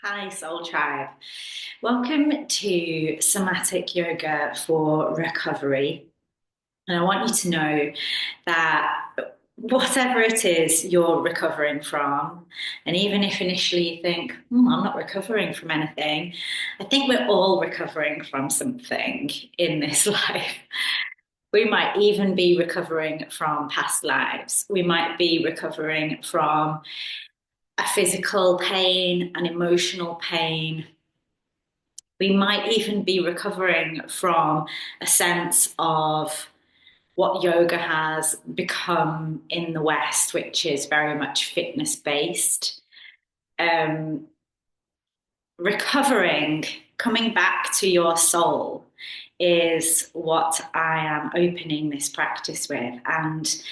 Hi, Soul Tribe. Welcome to Somatic Yoga for Recovery. And I want you to know that whatever it is you're recovering from, and even if initially you think, I'm not recovering from anything, I think we're all recovering from something in this life. We might even be recovering from past lives. We might be recovering from a physical pain, an emotional pain. We might even be recovering from a sense of what yoga has become in the West, which is very much fitness based. Um, Recovering, coming back to your soul is what I am opening this practice with. And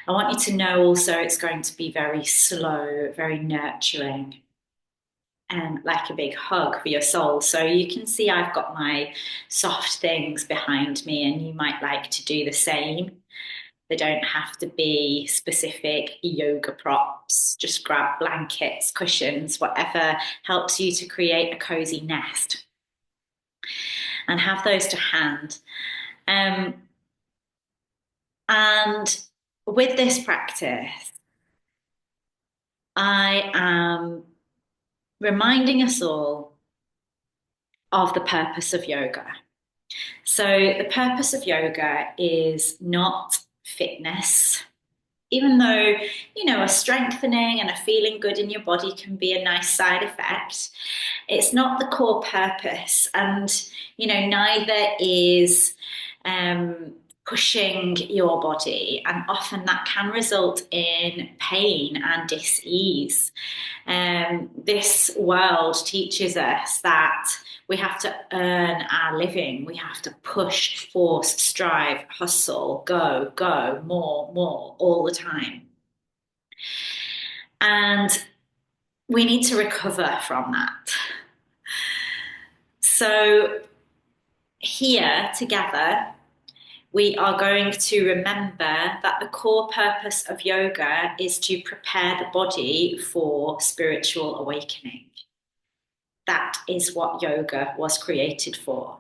I want you to know also it's going to be very slow, very nurturing, and like a big hug for your soul. So you can see I've got my soft things behind me, and you might like to do the same. They don't have to be specific yoga props. Just grab blankets, cushions, whatever helps you to create a cozy nest and have those to hand. Um, and with this practice, I am reminding us all of the purpose of yoga. So, the purpose of yoga is not fitness, even though, a strengthening and a feeling good in your body can be a nice side effect. It's not the core purpose. And, neither is um, pushing your body. And often that can result in pain and dis-ease. This world teaches us that we have to earn our living. We have to push, force, strive, hustle, go, more, all the time. And we need to recover from that. So, here together, we are going to remember that the core purpose of yoga is to prepare the body for spiritual awakening. That is what yoga was created for.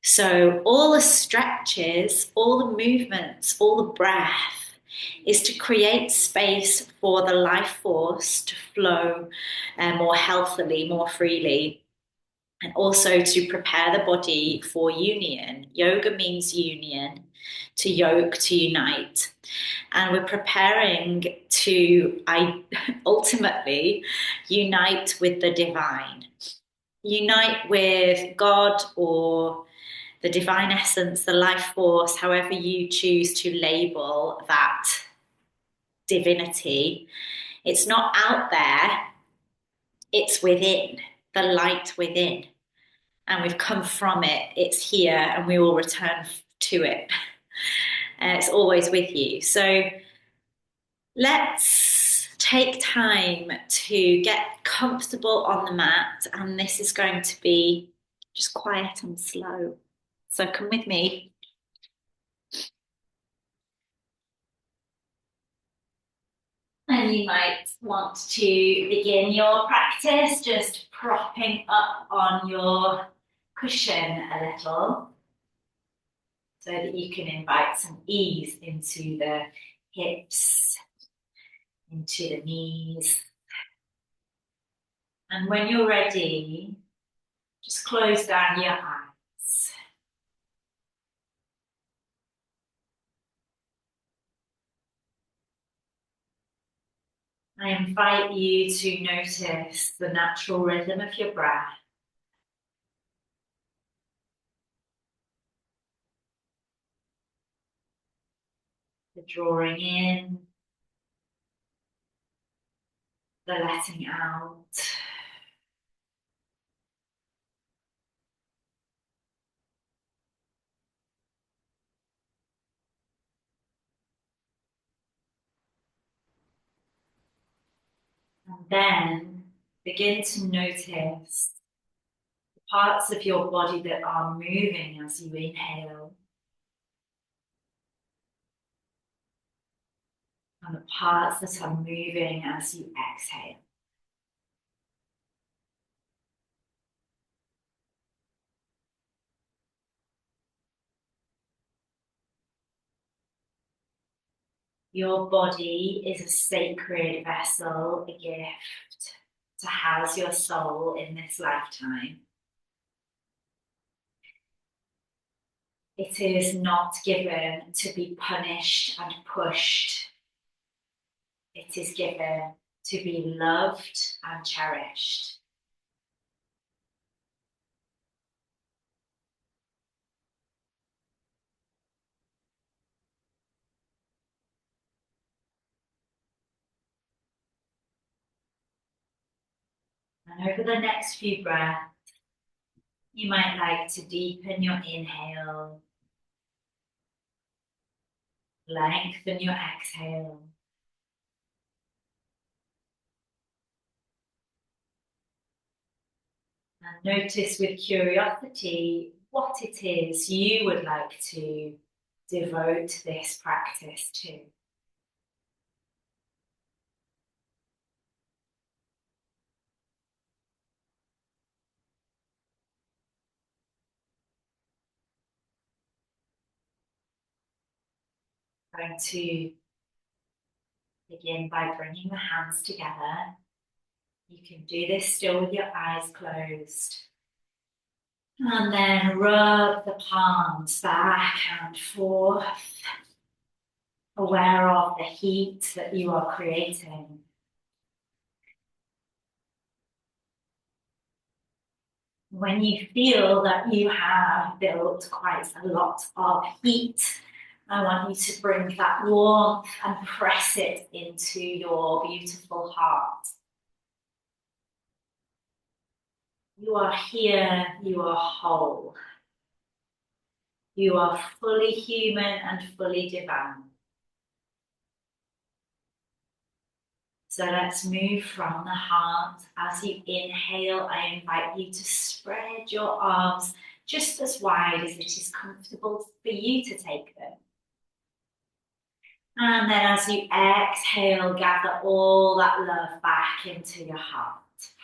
So, all the stretches, all the movements, all the breath is to create space for the life force to flow more healthily, more freely, and also to prepare the body for union. Yoga means union, to yoke, to unite. And we're preparing to ultimately unite with the divine, unite with God or the divine essence, the life force, however you choose to label that divinity. It's not out there, it's within, the light within. And we've come from it, it's here, and we will return to it. And it's always with you. So let's take time to get comfortable on the mat. And this is going to be just quiet and slow. So come with me. And you might want to begin your practice just propping up on your cushion a little so that you can invite some ease into the hips, into the knees. And when you're ready, just close down your eyes. I invite you to notice the natural rhythm of your breath, the drawing in, the letting out. And then begin to notice the parts of your body that are moving as you inhale and the parts that are moving as you exhale. Your body is a sacred vessel, a gift to house your soul in this lifetime. It is not given to be punished and pushed. It is given to be loved and cherished. And over the next few breaths, you might like to deepen your inhale, lengthen your exhale. And notice with curiosity what it is you would like to devote this practice to. I'm going to begin by bringing the hands together. You can do this still with your eyes closed. And then rub the palms back and forth, aware of the heat that you are creating. When you feel that you have built quite a lot of heat, I want you to bring that warmth and press it into your beautiful heart. You are here, you are whole. You are fully human and fully divine. So let's move from the heart. As you inhale, I invite you to spread your arms just as wide as it is comfortable for you to take them. And then as you exhale, gather all that love back into your heart.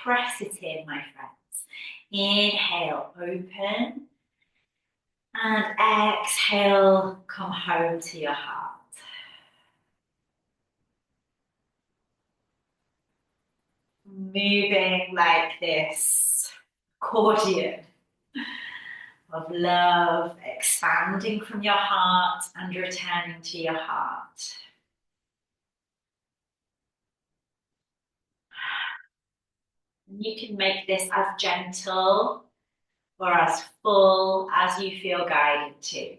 Press it in, my friends. Inhale, open. And exhale, come home to your heart. Moving like this accordion of love, expanding from your heart and returning to your heart. And you can make this as gentle or as full as you feel guided to.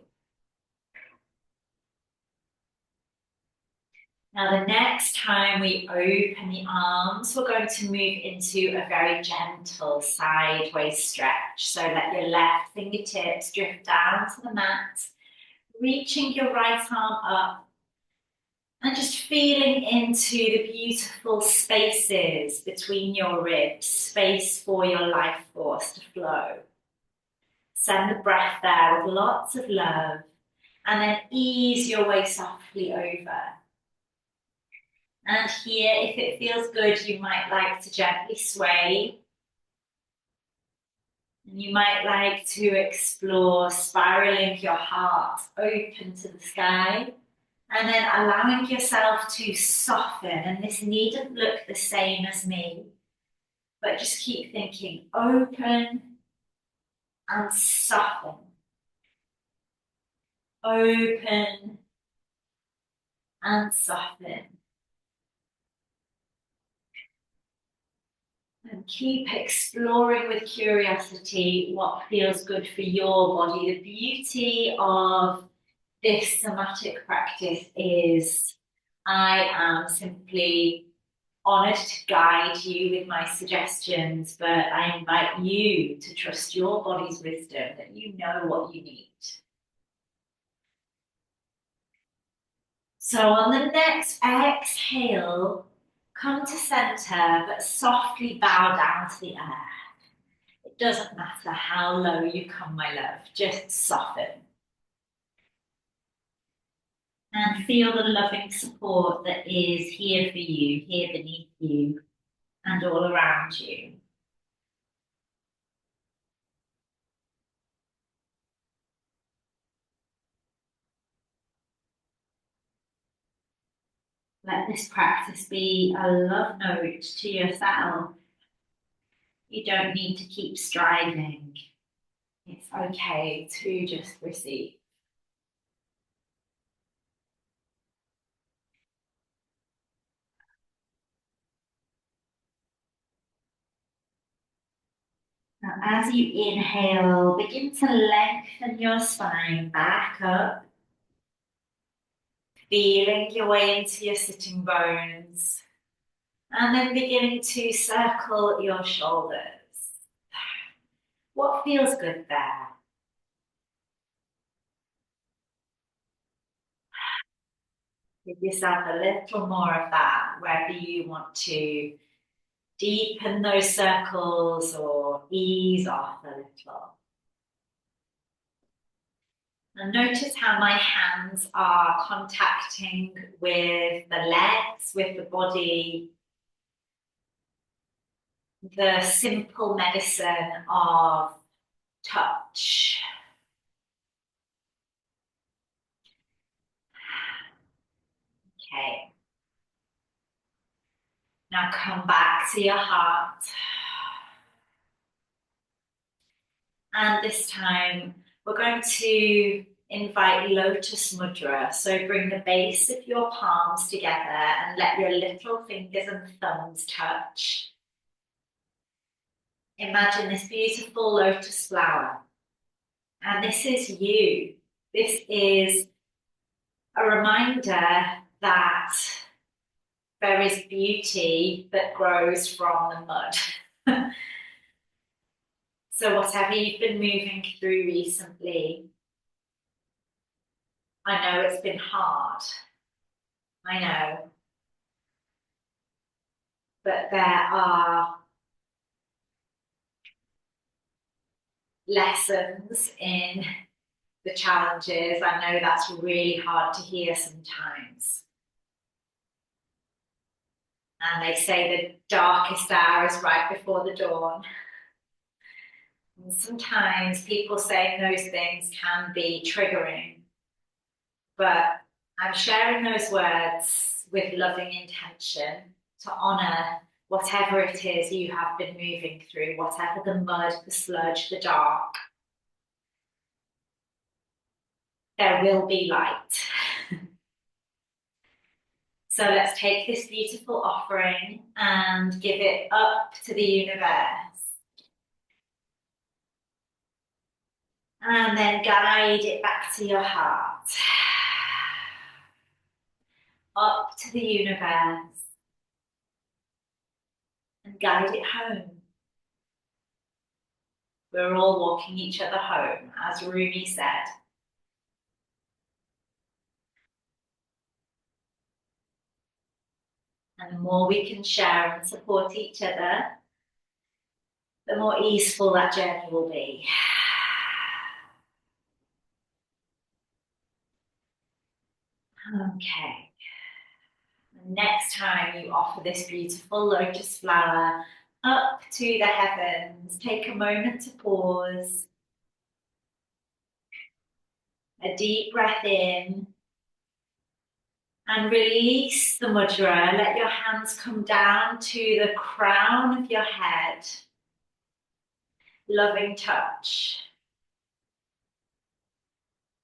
Now, the next time we open the arms, we're going to move into a very gentle sideways stretch. So let your left fingertips drift down to the mat, reaching your right arm up and just feeling into the beautiful spaces between your ribs, space for your life force to flow. Send the breath there with lots of love and then ease your way softly over. And here, if it feels good, you might like to gently sway. And you might like to explore spiraling your heart open to the sky. And then allowing yourself to soften. And this needn't look the same as me. But just keep thinking open and soften. Open and soften. And keep exploring with curiosity what feels good for your body. The beauty of this somatic practice is I am simply honoured to guide you with my suggestions, but I invite you to trust your body's wisdom that you know what you need. So on the next exhale, come to center, but softly bow down to the earth. It doesn't matter how low you come, my love, just soften. And feel the loving support that is here for you, here beneath you, and all around you. Let this practice be a love note to yourself. You don't need to keep striving. It's okay to just receive. Now, as you inhale, begin to lengthen your spine back up, feeling your way into your sitting bones, and then beginning to circle your shoulders. What feels good there? Give yourself a little more of that, whether you want to deepen those circles or ease off a little. And notice how my hands are contacting with the legs, with the body, the simple medicine of touch. Okay. Now come back to your heart. And this time we're going to invite Lotus Mudra. So bring the base of your palms together and let your little fingers and thumbs touch. Imagine this beautiful lotus flower. And this is you. This is a reminder that there is beauty that grows from the mud. So whatever you've been moving through recently, I know it's been hard. I know. But there are lessons in the challenges. I know that's really hard to hear sometimes. And they say the darkest hour is right before the dawn. And sometimes people saying those things can be triggering, but I'm sharing those words with loving intention to honor whatever it is you have been moving through, whatever the mud, the sludge, the dark. There will be light. So let's take this beautiful offering and give it up to the universe. And then guide it back to your heart. Up to the universe. And guide it home. We're all walking each other home, as Rumi said. And the more we can share and support each other, the more easeful that journey will be. Okay. Next time you offer this beautiful lotus flower up to the heavens, take a moment to pause. A deep breath in. And release the mudra. Let your hands come down to the crown of your head. Loving touch.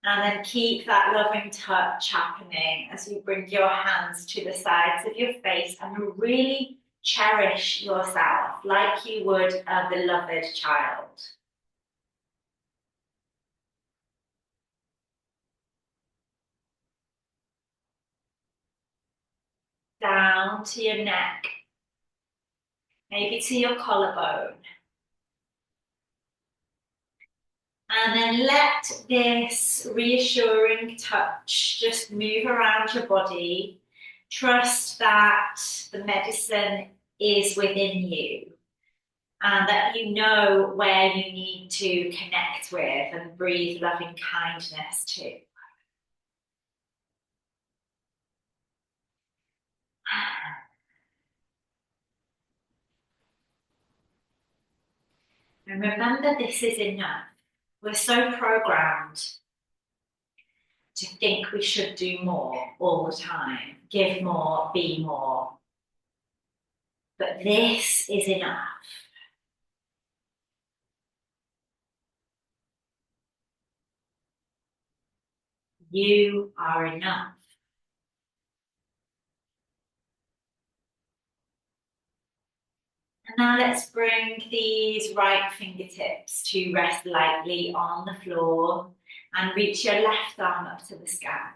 And then keep that loving touch happening as you bring your hands to the sides of your face and really cherish yourself like you would a beloved child. Down to your neck, maybe to your collarbone. And then let this reassuring touch just move around your body. Trust that the medicine is within you and that you know where you need to connect with and breathe loving kindness to. And remember, this is enough. We're so programmed to think we should do more all the time, give more, be more. But this is enough. You are enough. And now let's bring these right fingertips to rest lightly on the floor and reach your left arm up to the sky.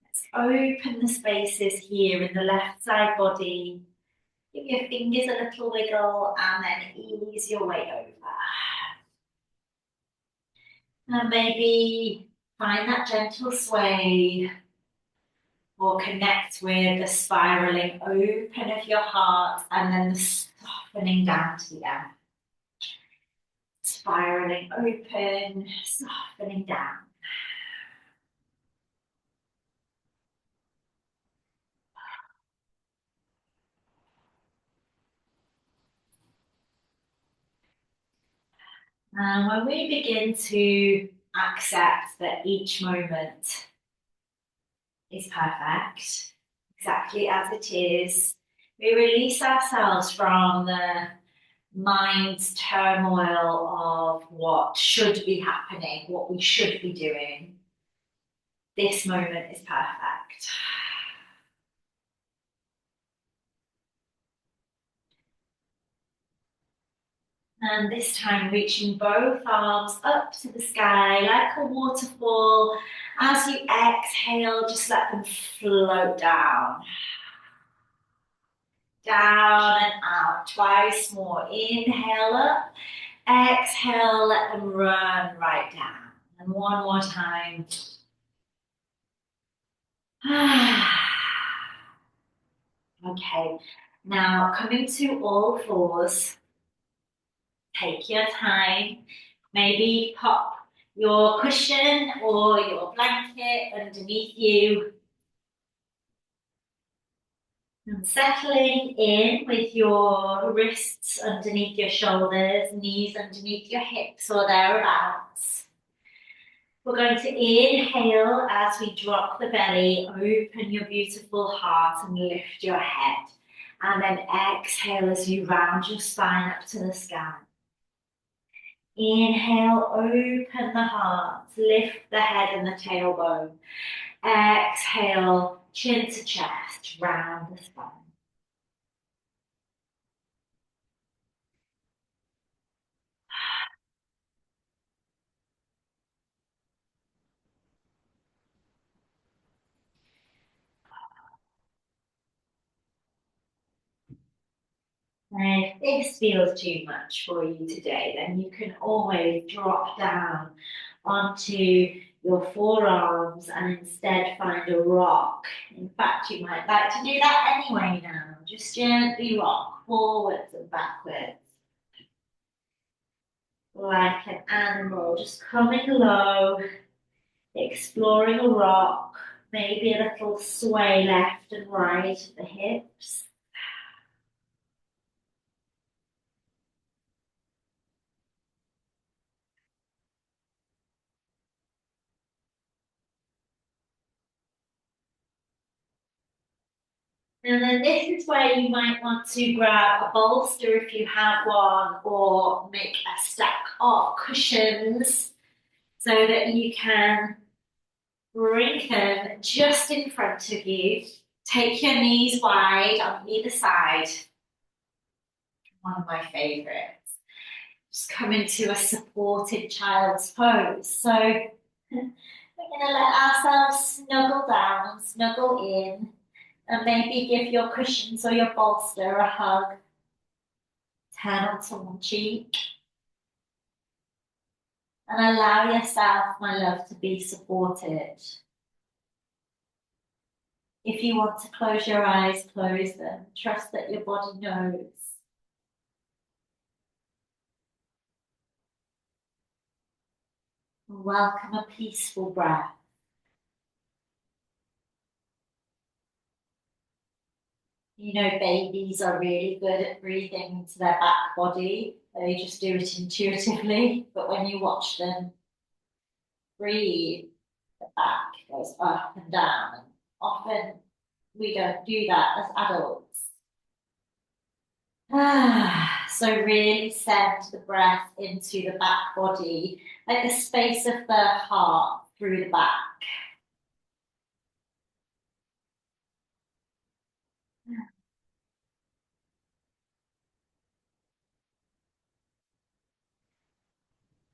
Let's open the spaces here in the left side body. Give your fingers a little wiggle and then ease your way over. And maybe find that gentle sway or connect with the spiraling open of your heart and then the softening down to the earth. Spiraling open, softening down. And when we begin to accept that each moment is perfect, exactly as it is, we release ourselves from the mind's turmoil of what should be happening, what we should be doing. This moment is perfect. And this time reaching both arms up to the sky like a waterfall. As you exhale, just let them float down. Down and out, twice more. Inhale up, exhale, let them run right down. And one more time. Okay, now coming to all fours, take your time. Maybe pop your cushion or your blanket underneath you. And settling in with your wrists underneath your shoulders, knees underneath your hips or thereabouts. We're going to inhale as we drop the belly, open your beautiful heart and lift your head. And then exhale as you round your spine up to the sky. Inhale, open the heart, lift the head and the tailbone. Exhale, chin to chest, round the spine. And if this feels too much for you today, then you can always drop down onto your forearms and instead find a rock. In fact, you might like to do that anyway now. Just gently rock forwards and backwards. Like an animal, just coming low, exploring a rock, maybe a little sway left and right at the hips. And then this is where you might want to grab a bolster if you have one, or make a stack of cushions so that you can bring them just in front of you. Take your knees wide on either side. One of my favorites. Just come into a supported child's pose. So we're going to let ourselves snuggle down, snuggle in, and maybe give your cushions or your bolster a hug. Turn onto one cheek. And allow yourself, my love, to be supported. If you want to close your eyes, close them. Trust that your body knows. Welcome a peaceful breath. You know, babies are really good at breathing into their back body. They just do it intuitively. But when you watch them breathe, the back goes up and down. Often we don't do that as adults. So really send the breath into the back body, like the space of the heart through the back.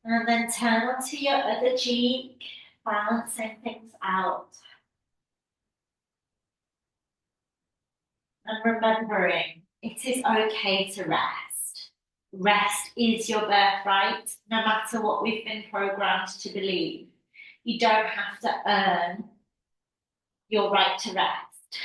And then turn onto your other cheek, balancing things out. And remembering it is okay to rest. Rest is your birthright, no matter what we've been programmed to believe. You don't have to earn your right to rest.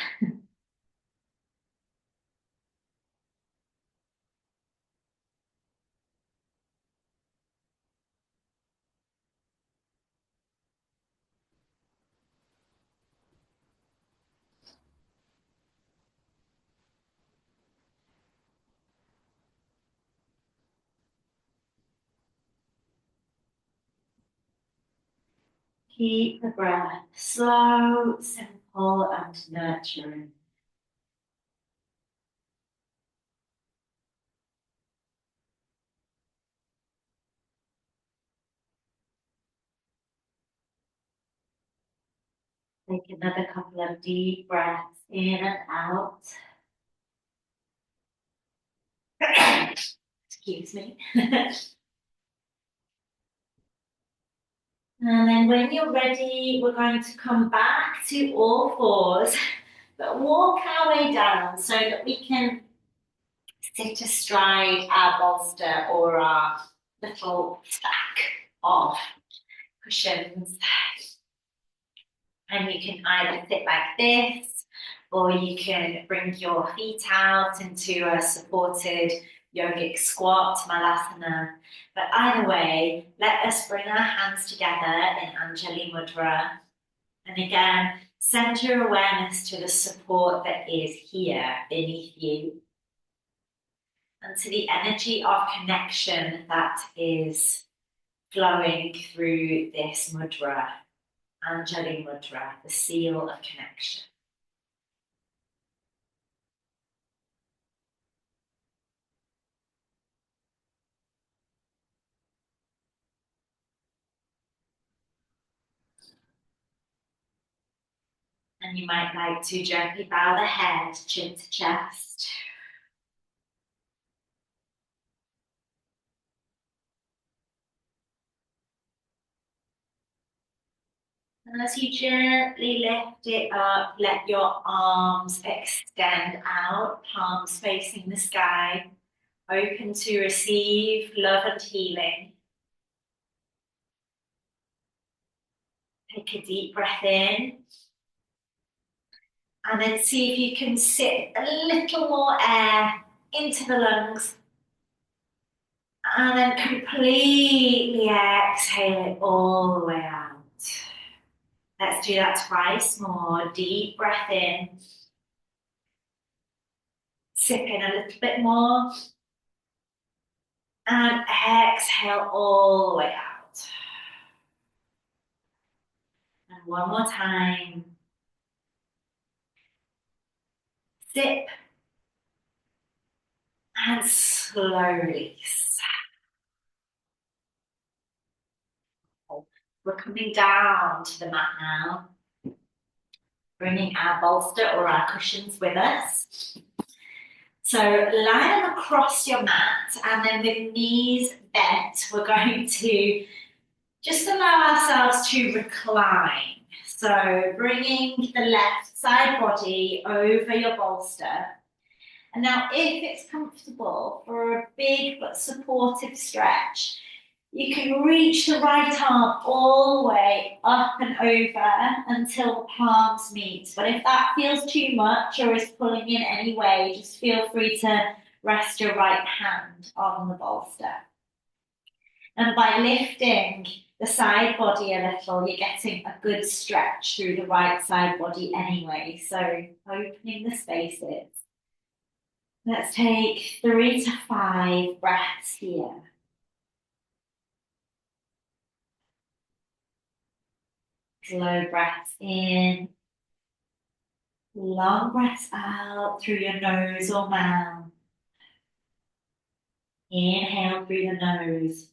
Keep the breath slow, simple, and nurturing. Take another couple of deep breaths in and out. Excuse me. And then when you're ready, we're going to come back to all fours, but walk our way down so that we can sit astride our bolster or our little stack of cushions. And you can either sit like this, or you can bring your feet out into a supported yogic squat, malasana. But either way, let us bring our hands together in Anjali Mudra. And again, send your awareness to the support that is here beneath you and to the energy of connection that is flowing through this mudra, Anjali Mudra, the seal of connection. And you might like to gently bow the head, chin to chest. And as you gently lift it up, let your arms extend out, palms facing the sky, open to receive love and healing. Take a deep breath in. And then see if you can sit a little more air into the lungs. And then completely exhale it all the way out. Let's do that twice more. Deep breath in. Sip in a little bit more. And exhale all the way out. And one more time. Sip. And slowly release. We're coming down to the mat now. Bringing our bolster or our cushions with us. So lie them across your mat, and then with knees bent, we're going to just allow ourselves to recline. So bringing the left side body over your bolster. And now if it's comfortable for a big but supportive stretch, you can reach the right arm all the way up and over until the palms meet. But if that feels too much or is pulling in any way, just feel free to rest your right hand on the bolster. And by lifting the side body a little, you're getting a good stretch through the right side body anyway. So opening the spaces. Let's take 3 to 5 breaths here. Slow breaths in, long breaths out through your nose or mouth. Inhale through the nose.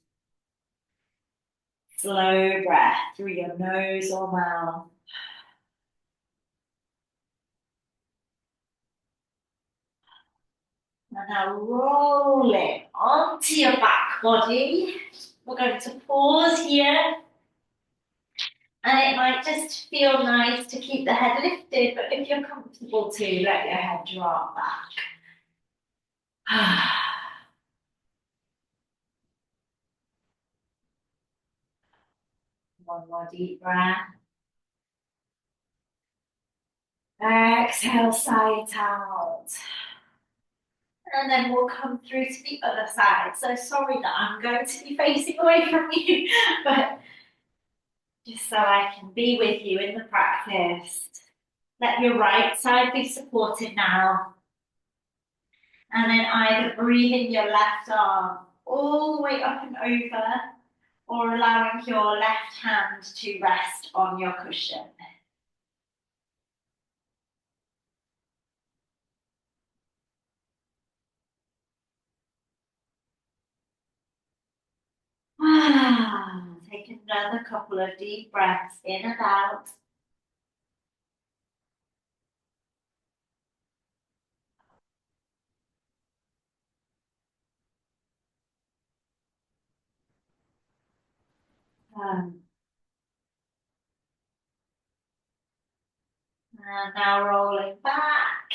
Slow breath through your nose or mouth. And now roll it onto your back body. We're going to pause here. And it might just feel nice to keep the head lifted, but if you're comfortable to, let your head drop back. One more deep breath. Exhale, sides out. And then we'll come through to the other side. So sorry that I'm going to be facing away from you, but just so I can be with you in the practice. Let your right side be supported now. And then either breathe in your left arm all the way up and over, or allowing your left hand to rest on your cushion. Take another couple of deep breaths in and out. And now rolling back.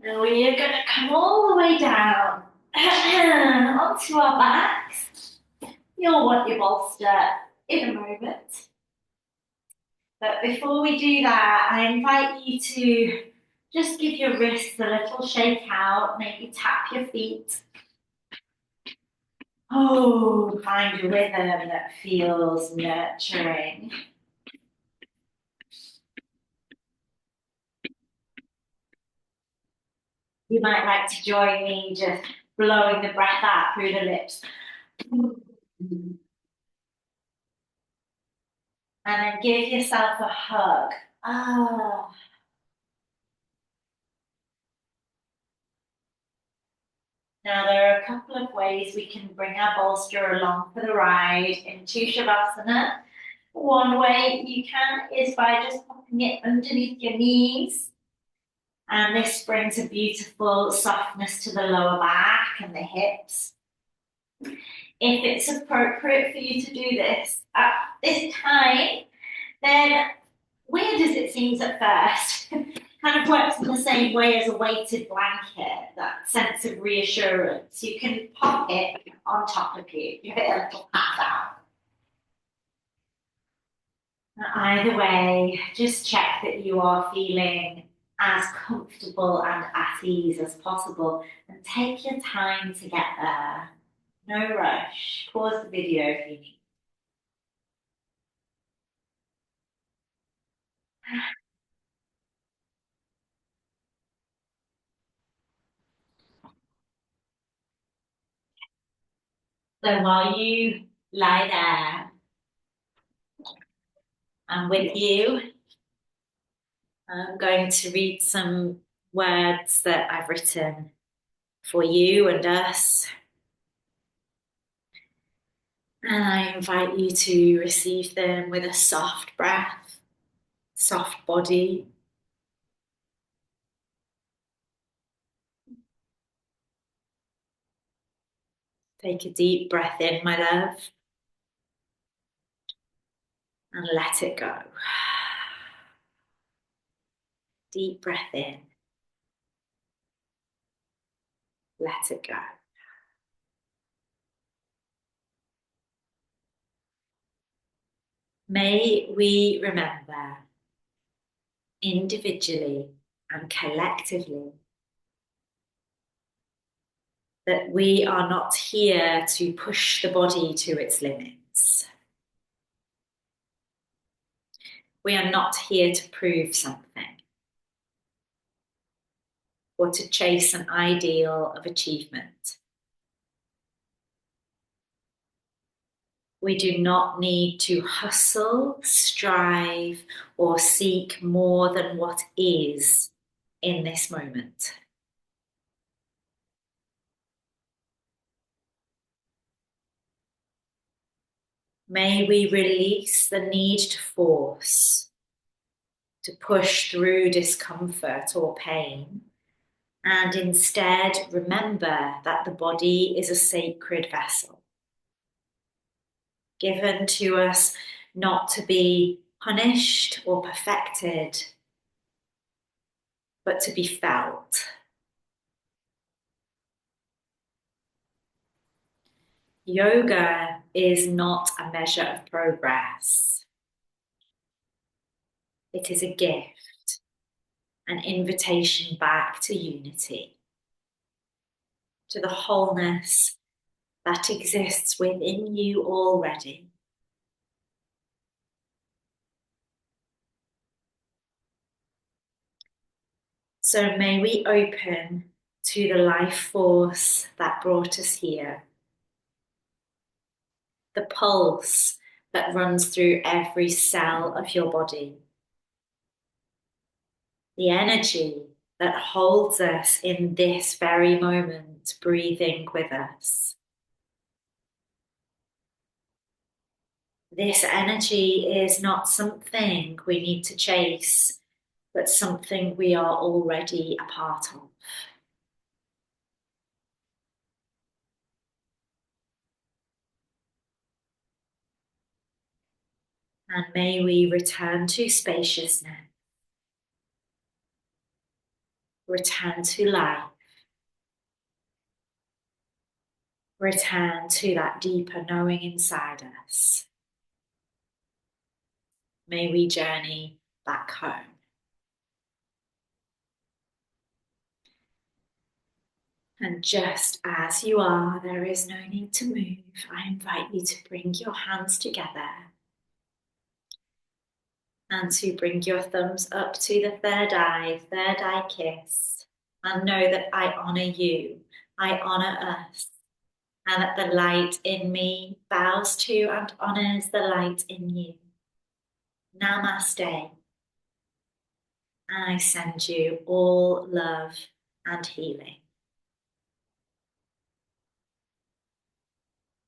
And we are going to come all the way down onto our backs. You'll want your bolster in a moment. But before we do that, I invite you to just give your wrists a little shake out, maybe tap your feet. Oh, find a rhythm that feels nurturing. You might like to join me just blowing the breath out through the lips. And then give yourself a hug. Ah. Now there are a couple of ways we can bring our bolster along for the ride into Shavasana. One way you can is by just popping it underneath your knees. And this brings a beautiful softness to the lower back and the hips. If it's appropriate for you to do this at this time, then weird as it seems at first, kind of works in the same way as a weighted blanket, that sense of reassurance. You can pop it on top of you, give it a little pat down. Either way, just check that you are feeling as comfortable and at ease as possible, and take your time to get there. No rush. Pause the video if you need. So while you lie there, I'm with you. I'm going to read some words that I've written for you and us. And I invite you to receive them with a soft breath, soft body. Take a deep breath in, my love, and let it go. Deep breath in, let it go. May we remember individually and collectively that we are not here to push the body to its limits. We are not here to prove something or to chase an ideal of achievement. We do not need to hustle, strive, or seek more than what is in this moment. May we release the need to force, to push through discomfort or pain, and instead remember that the body is a sacred vessel, given to us not to be punished or perfected, but to be felt. Yoga is not a measure of progress. It is a gift, an invitation back to unity, to the wholeness that exists within you already. So may we open to the life force that brought us here, the pulse that runs through every cell of your body, the energy that holds us in this very moment, breathing with us. This energy is not something we need to chase, but something we are already a part of. And may we return to spaciousness, return to life, return to that deeper knowing inside us. May we journey back home. And just as you are, there is no need to move. I invite you to bring your hands together and to bring your thumbs up to the third eye kiss. And know that I honor you, I honor us, and that the light in me bows to and honors the light in you. Namaste. And I send you all love and healing.